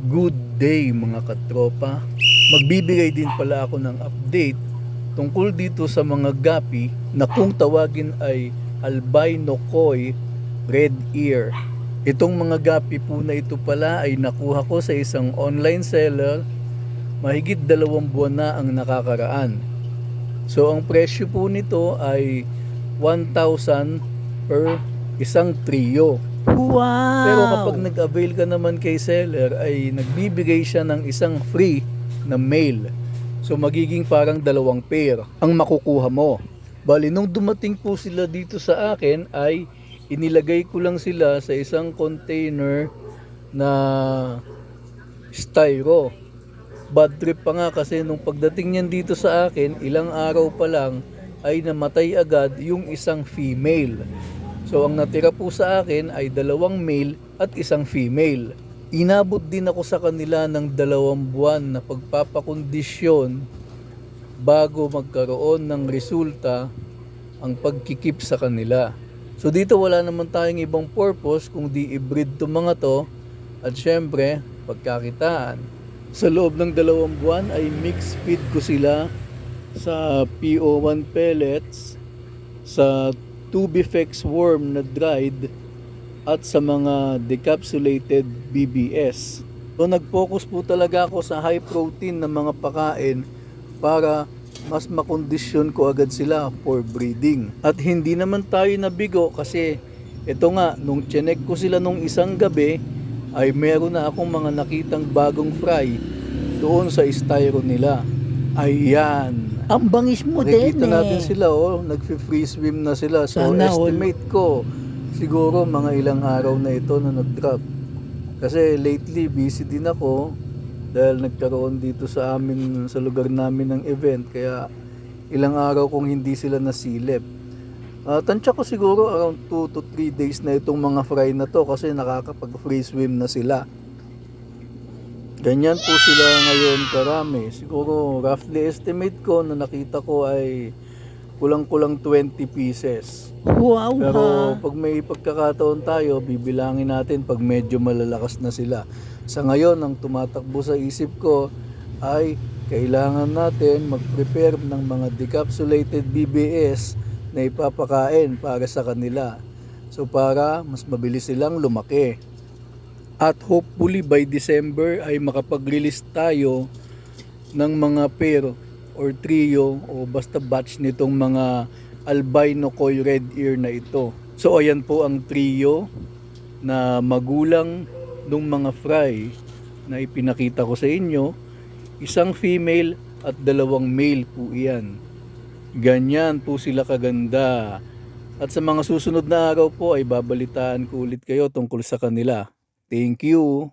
Good day mga katropa. Magbibigay din pala ako ng update tungkol dito sa mga gapi na kung tawagin ay albino koi red ear. Itong mga gapi po na ito pala ay nakuha ko sa isang online seller. Mahigit 2 buwan na ang nakakaraan. So ang presyo po nito ay 1,000 per isang trio. Wow! Pero kapag nag-avail ka naman kay seller ay nagbibigay siya ng isang free na male. So magiging parang 2 pair ang makukuha mo. Bali nung dumating po sila dito sa akin ay inilagay ko lang sila sa isang container na styro. Bad trip pa nga kasi nung pagdating niyan dito sa akin, ilang araw pa lang ay namatay agad yung isang female. So ang natira po sa akin ay 2 male at isang female. Inabot din ako sa kanila ng 2 buwan na pagpapakondisyon bago magkaroon ng resulta ang pagkikip sa kanila. So dito wala naman tayong ibang purpose kung di i-breed to mga to at syempre pagkakitaan. Sa loob ng 2 buwan ay mix feed ko sila sa PO1 pellets, sa Tubifex worm na dried at sa mga decapsulated BBS. So nag-focus po talaga ako sa high protein na mga pakain para mas makondisyon ko agad sila for breeding. At hindi naman tayo nabigo kasi ito nga, nung chinek ko sila nung isang gabi ay meron na akong mga nakitang bagong fry doon sa styro nila. Ayan. Ang bangis mo din Nakikita natin sila, nagfi-free swim na sila. So Sana all. estimate ko siguro mga ilang araw na ito na nag-drop. Kasi lately busy din ako dahil nagkaroon dito sa amin, sa lugar namin ng event, kaya ilang araw kung hindi sila nasilip. Tansya ko siguro around 2 to 3 days na itong mga fry na to kasi nakakapag-free swim na sila. Ganyan po sila ngayon karami. Siguro roughly estimate ko na nakita ko ay kulang-kulang 20 pieces. Wow! Pero pag may pagkakataon tayo, bibilangin natin pag medyo malalakas na sila. Sa ngayon, ang tumatakbo sa isip ko ay kailangan natin mag-prepare ng mga decapsulated BBS na ipapakain para sa kanila. So para mas mabilis silang lumaki. At hopefully by December ay makapag-release tayo ng mga pair or trio o basta batch nitong mga albino koi red ear na ito. So ayan po ang trio na magulang ng mga fry na ipinakita ko sa inyo. Isang female at 2 male po iyan. Ganyan po sila kaganda. At sa mga susunod na araw po ay babalitaan ko ulit kayo tungkol sa kanila. Thank you.